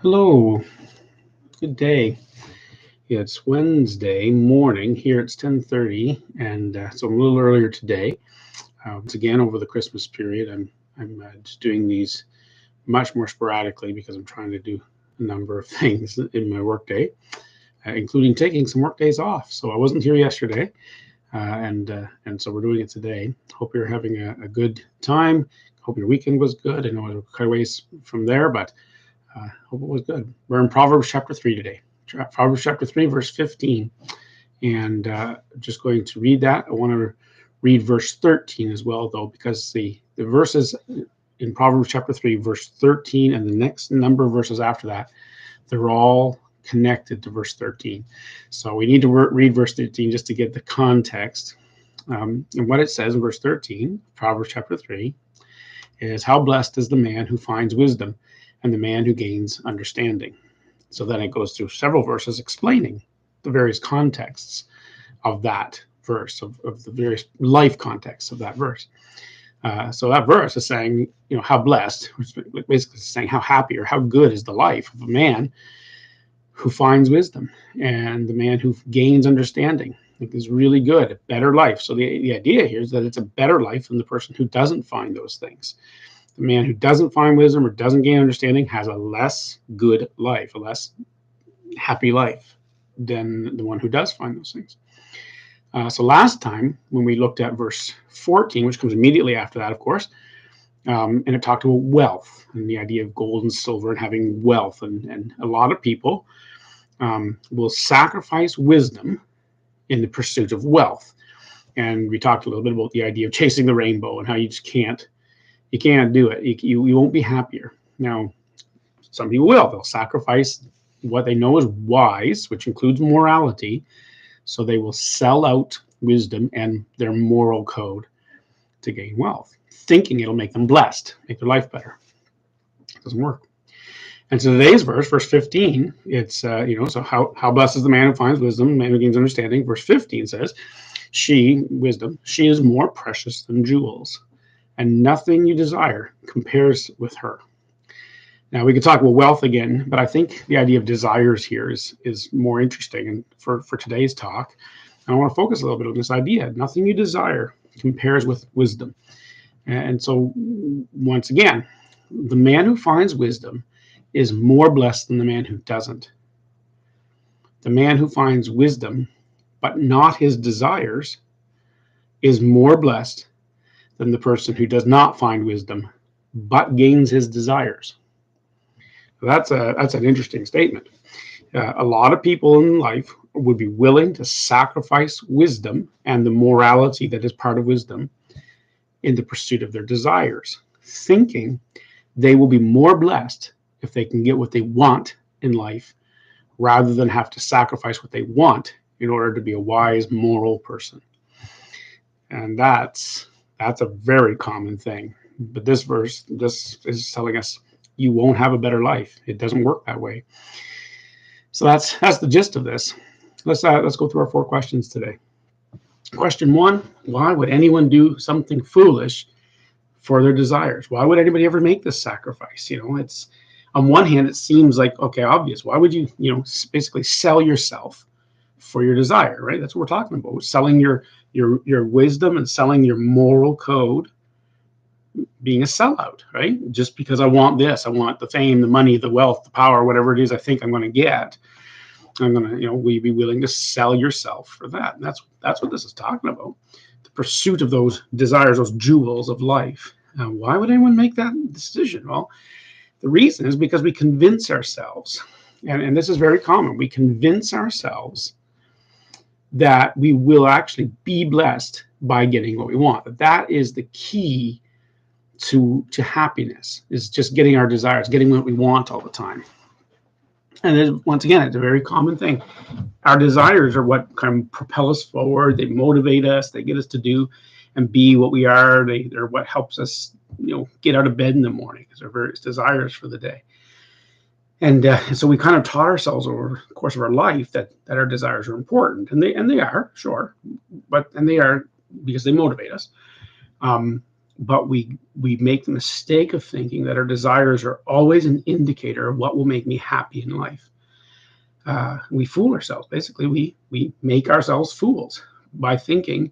Hello, good day. It's Wednesday morning here. It's 10:30, and so I'm a little earlier today. Once again, over the Christmas period, I'm just doing these much more sporadically because I'm trying to do a number of things in my workday, including taking some work days off. So I wasn't here yesterday, and so we're doing it today. Hope you're having a good time. Hope your weekend was good. I know we're quite a ways from there, but hope it was good. We're in Proverbs chapter 3 today. Proverbs chapter 3, verse 15. And just going to read that. I want to read verse 13 as well, though, because the verses in Proverbs chapter 3, verse 13, and the next number of verses after that, they're all connected to verse 13. So we need to read verse 13 just to get the context. And what it says in verse 13, Proverbs chapter 3, is how blessed is the man who finds wisdom and the man who gains understanding. So then it goes through several verses explaining the various contexts of that verse, of the various life contexts of that verse. So that verse is saying, how blessed, basically saying how happy or how good is the life of a man who finds wisdom and the man who gains understanding. Is really good, a better life. So the idea here is that it's a better life than the person who doesn't find those things. The man who doesn't find wisdom or doesn't gain understanding has a less good life, a less happy life than the one who does find those things. So last time when we looked at verse 14, which comes immediately after that, of course, and it talked about wealth and the idea of gold and silver and having wealth. And a lot of people will sacrifice wisdom in the pursuit of wealth. And we talked a little bit about the idea of chasing the rainbow and how you just can't do it. You won't be happier. Now, some people will. They'll sacrifice what they know is wise, which includes morality. So they will sell out wisdom and their moral code to gain wealth, thinking it'll make them blessed, make their life better. It doesn't work. And so today's verse 15, it's, so how blessed is the man who finds wisdom, the man who gains understanding. Verse 15 says, she is more precious than jewels, and nothing you desire compares with her. Now, we could talk about wealth again, but I think the idea of desires here is more interesting. And for today's talk, I want to focus a little bit on this idea. Nothing you desire compares with wisdom. And so, once again, the man who finds wisdom is more blessed than the man who doesn't. The man who finds wisdom, but not his desires, is more blessed than the person who does not find wisdom, but gains his desires. That's an interesting statement. A lot of people in life would be willing to sacrifice wisdom and the morality that is part of wisdom in the pursuit of their desires, thinking they will be more blessed if they can get what they want in life rather than have to sacrifice what they want in order to be a wise, moral person. And that's a very common thing. But this verse is telling us you won't have a better life. It doesn't work that way. So that's the gist of this. Let's go through our 4 questions today. Question 1, why would anyone do something foolish for their desires? Why would anybody ever make this sacrifice? It's on one hand, it seems like, okay, obvious. Why would you, basically sell yourself for your desire, right? That's what we're talking about. Selling your wisdom and selling your moral code, being a sellout, right? Just because I want this, I want the fame, the money, the wealth, the power, whatever it is I think I'm going to get. I'm going to, will you be willing to sell yourself for that? And that's what this is talking about. The pursuit of those desires, those jewels of life. Why would anyone make that decision? Well, the reason is because we convince ourselves, and this is very common, we convince ourselves that we will actually be blessed by getting what we want. That is the key to happiness, is just getting our desires, getting what we want all the time. And once again, it's a very common thing. Our desires are what kind of propel us forward. They motivate us. They get us to do and be what we are. They're what helps us, get out of bed in the morning, because they're various desires for the day. And so we kind of taught ourselves over the course of our life that our desires are important, and they are, sure, and they are because they motivate us. but we make the mistake of thinking that our desires are always an indicator of what will make me happy in life. We fool ourselves. Basically, we make ourselves fools by thinking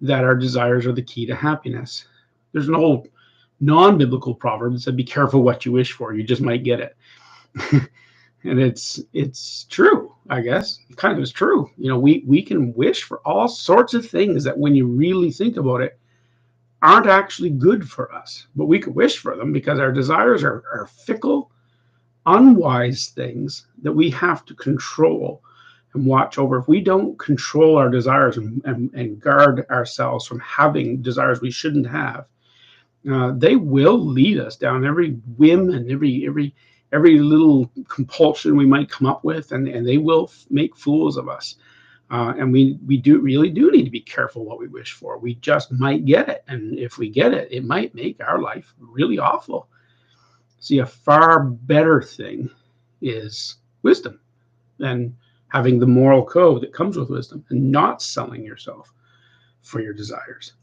that our desires are the key to happiness. There's an old non-biblical proverb that said, "Be careful what you wish for; you just might get it." And it's true, I guess. It kind of is true. We can wish for all sorts of things that, when you really think about it, aren't actually good for us. But we can wish for them because our desires are fickle, unwise things that we have to control and watch over. If we don't control our desires and guard ourselves from having desires we shouldn't have, they will lead us down every whim and every little compulsion we might come up with, and they will make fools of us. And we really do need to be careful what we wish for. We just might get it, and if we get it, it might make our life really awful. See, a far better thing is wisdom, and having the moral code that comes with wisdom, and not selling yourself for your desires.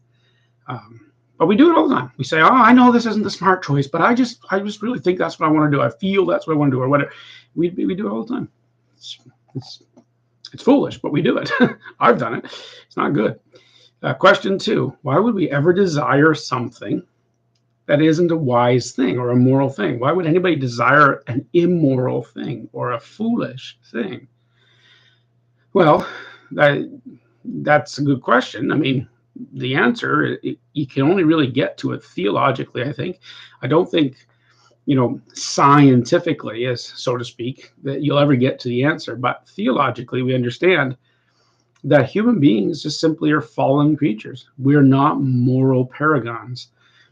But we do it all the time. We say, "Oh, I know this isn't the smart choice, but I just really think that's what I want to do. I feel that's what I want to do," or whatever. We do it all the time. It's foolish, but we do it. I've done it. It's not good. Question 2: why would we ever desire something that isn't a wise thing or a moral thing? Why would anybody desire an immoral thing or a foolish thing? Well, that's a good question. I mean, the answer, you can only really get to it theologically, I think. I don't think, scientifically, as so to speak, that you'll ever get to the answer. But theologically, we understand that human beings just simply are fallen creatures. We're not moral paragons.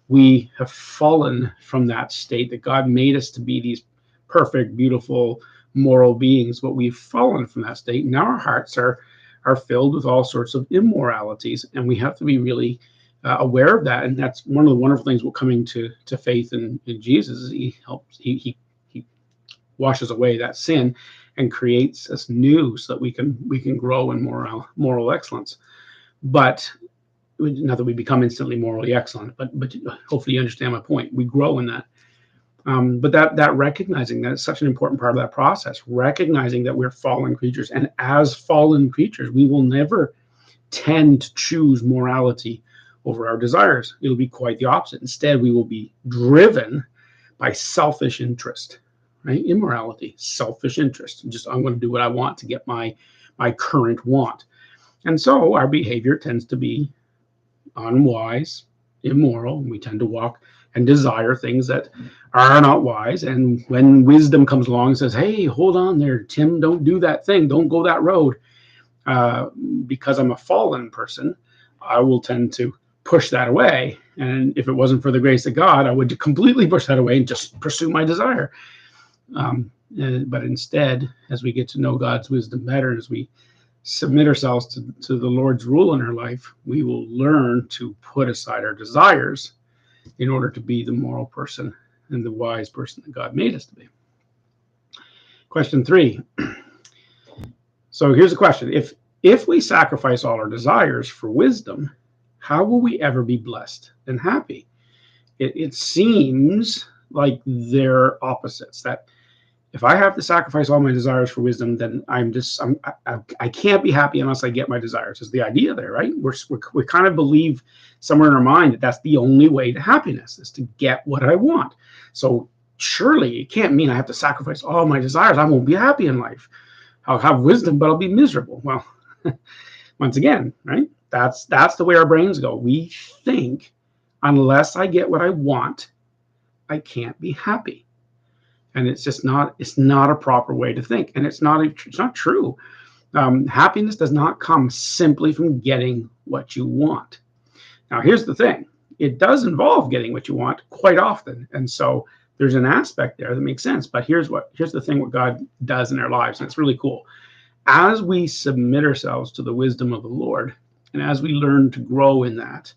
We have fallen from that state that God made us to be, these perfect, beautiful, moral beings. But we've fallen from that state. Now our hearts are filled with all sorts of immoralities, and we have to be really aware of that. And that's one of the wonderful things about coming to faith in Jesus. Is he washes away that sin and creates us new, so that we can grow in moral excellence. But not that we become instantly morally excellent, but hopefully you understand my point. We grow in that. But that recognizing that is such an important part of that process, recognizing that we're fallen creatures, and as fallen creatures, we will never tend to choose morality over our desires. It'll be quite the opposite. Instead, we will be driven by selfish interest, right? Immorality, selfish interest. I'm going to do what I want to get my current want. And so our behavior tends to be unwise, immoral, and we tend to walk and desire things that are not wise. And when wisdom comes along and says, "Hey, hold on there, Tim, don't do that thing, don't go that road," because I'm a fallen person, I will tend to push that away. And if it wasn't for the grace of God, I would completely push that away and just pursue my desire. But instead, as we get to know God's wisdom better, as we submit ourselves to the Lord's rule in our life, we will learn to put aside our desires in order to be the moral person and the wise person that God made us to be. Question 3. So here's the question. If we sacrifice all our desires for wisdom, how will we ever be blessed and happy? It seems like they're opposites. That if I have to sacrifice all my desires for wisdom, then I can't be happy unless I get my desires. Is the idea there, right? We kind of believe somewhere in our mind that that's the only way to happiness, is to get what I want. So surely it can't mean I have to sacrifice all my desires. I won't be happy in life. I'll have wisdom, but I'll be miserable. Well, once again, right? That's the way our brains go. We think unless I get what I want, I can't be happy. And it's not a proper way to think. And it's not true. Happiness does not come simply from getting what you want. Now, here's the thing. It does involve getting what you want quite often. And so there's an aspect there that makes sense. But here's the thing, what God does in our lives. And it's really cool. As we submit ourselves to the wisdom of the Lord, and as we learn to grow in that,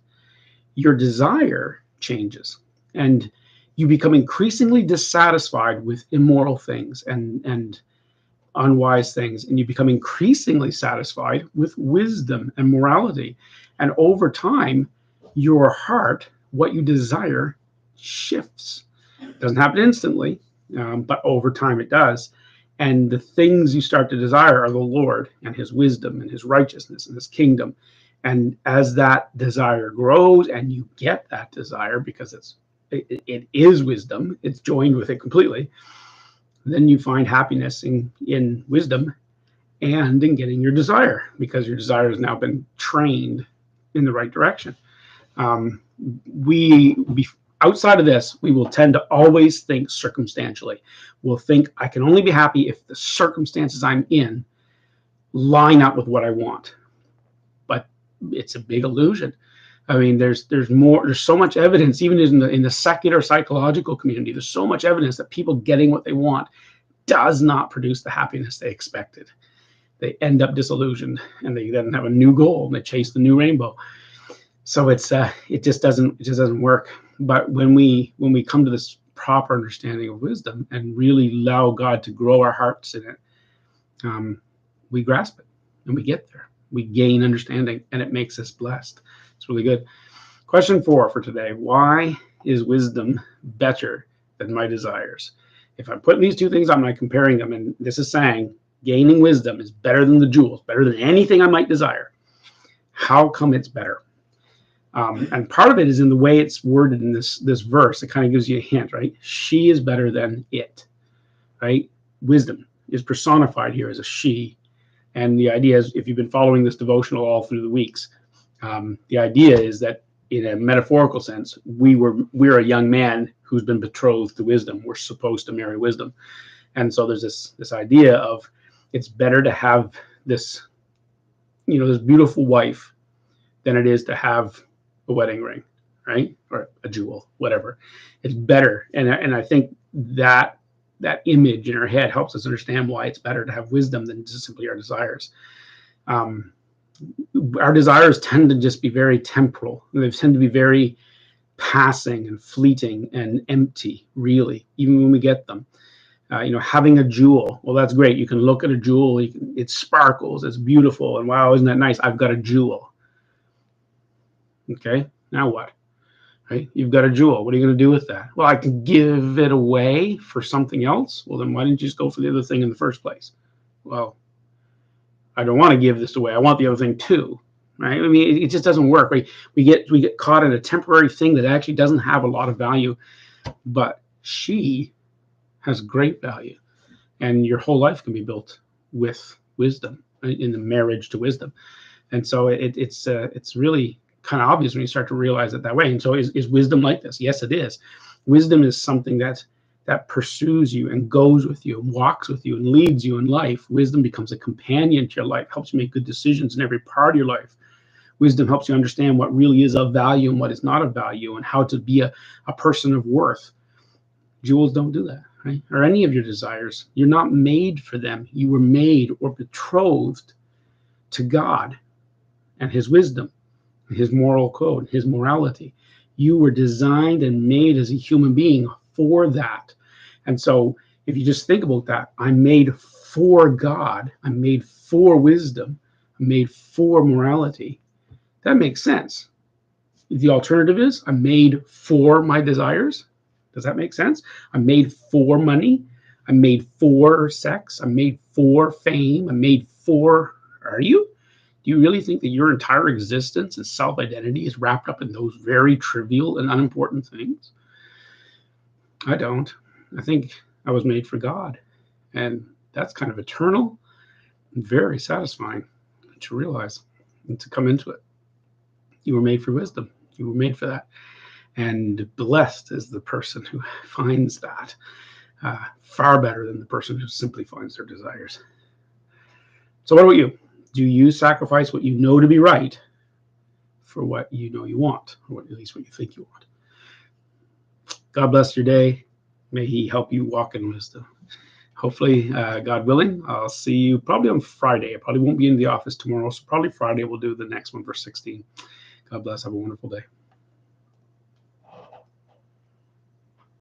your desire changes. And you become increasingly dissatisfied with immoral things and unwise things, and you become increasingly satisfied with wisdom and morality. And over time, your heart what you desire shifts. It doesn't happen instantly, but over time it does. And the things you start to desire are the Lord and his wisdom and his righteousness and his kingdom. And as that desire grows and you get that desire because it is wisdom, it's joined with it completely, then you find happiness in wisdom and in getting your desire, because your desire has now been trained in the right direction. Outside of this, we will tend to always think circumstantially. We'll think, I can only be happy if the circumstances I'm in line up with what I want. But it's a big illusion. I mean, there's so much evidence, even in the secular psychological community, there's so much evidence that people getting what they want does not produce the happiness they expected. They end up disillusioned, and they then have a new goal, and they chase the new rainbow. So it just doesn't work. But when we come to this proper understanding of wisdom and really allow God to grow our hearts in it, we grasp it and we get there. We gain understanding, and it makes us blessed. It's really good. Question 4 for today: why is wisdom better than my desires? If I'm putting these two things on, I'm comparing them, and this is saying gaining wisdom is better than the jewels, better than anything I might desire. How come it's better? And part of it is in the way it's worded in this verse. It kind of gives you a hint, right? She is better than it, right? Wisdom is personified here as a she. And the idea is, if you've been following this devotional all through the weeks, the idea is that in a metaphorical sense, we're a young man who's been betrothed to wisdom. We're supposed to marry wisdom. And so there's this idea of, it's better to have this beautiful wife than it is to have a wedding ring, right? Or a jewel, whatever. It's better. And I think that image in our head helps us understand why it's better to have wisdom than just simply our desires. Our desires tend to just be very temporal. They tend to be very passing and fleeting and empty, really, even when we get them. Having a jewel, well, that's great. You can look at a jewel, it sparkles, it's beautiful, and wow, isn't that nice? I've got a jewel. Okay, now what? Right? You've got a jewel. What are you going to do with that? Well, I can give it away for something else. Well, then why didn't you just go for the other thing in the first place? Well, I don't want to give this away. I want the other thing too. Right? I mean, it just doesn't work. Right? We get caught in a temporary thing that actually doesn't have a lot of value, but she has great value, and your whole life can be built with wisdom, right? In the marriage to wisdom. And so it's really kind of obvious when you start to realize it that way. And so is wisdom like this? Yes, it is. Wisdom is something that pursues you and goes with you and walks with you and leads you in life. Wisdom becomes a companion to your life, helps you make good decisions in every part of your life. Wisdom helps you understand what really is of value and what is not of value, and how to be a person of worth. Jewels don't do that, right? Or any of your desires. You're not made for them. You were made or betrothed to God and his wisdom, his moral code, his morality. You were designed and made as a human being for that. And so if you just think about that, I'm made for God, I'm made for wisdom, I'm made for morality. That makes sense. The alternative is, I'm made for my desires. Does that make sense? I'm made for money. I'm made for sex. I'm made for fame. I'm made for... Are you? Do you really think that your entire existence and self-identity is wrapped up in those very trivial and unimportant things? I don't. I think I was made for God. And that's kind of eternal and very satisfying to realize and to come into it. You were made for wisdom. You were made for that. And blessed is the person who finds that, far better than the person who simply finds their desires. So what about you? Do you sacrifice what you know to be right for what you know you want, or at least what you think you want? God bless your day. May he help you walk in wisdom. Hopefully, God willing, I'll see you probably on Friday. I probably won't be in the office tomorrow, so probably Friday we'll do the next one, verse 16. God bless. Have a wonderful day.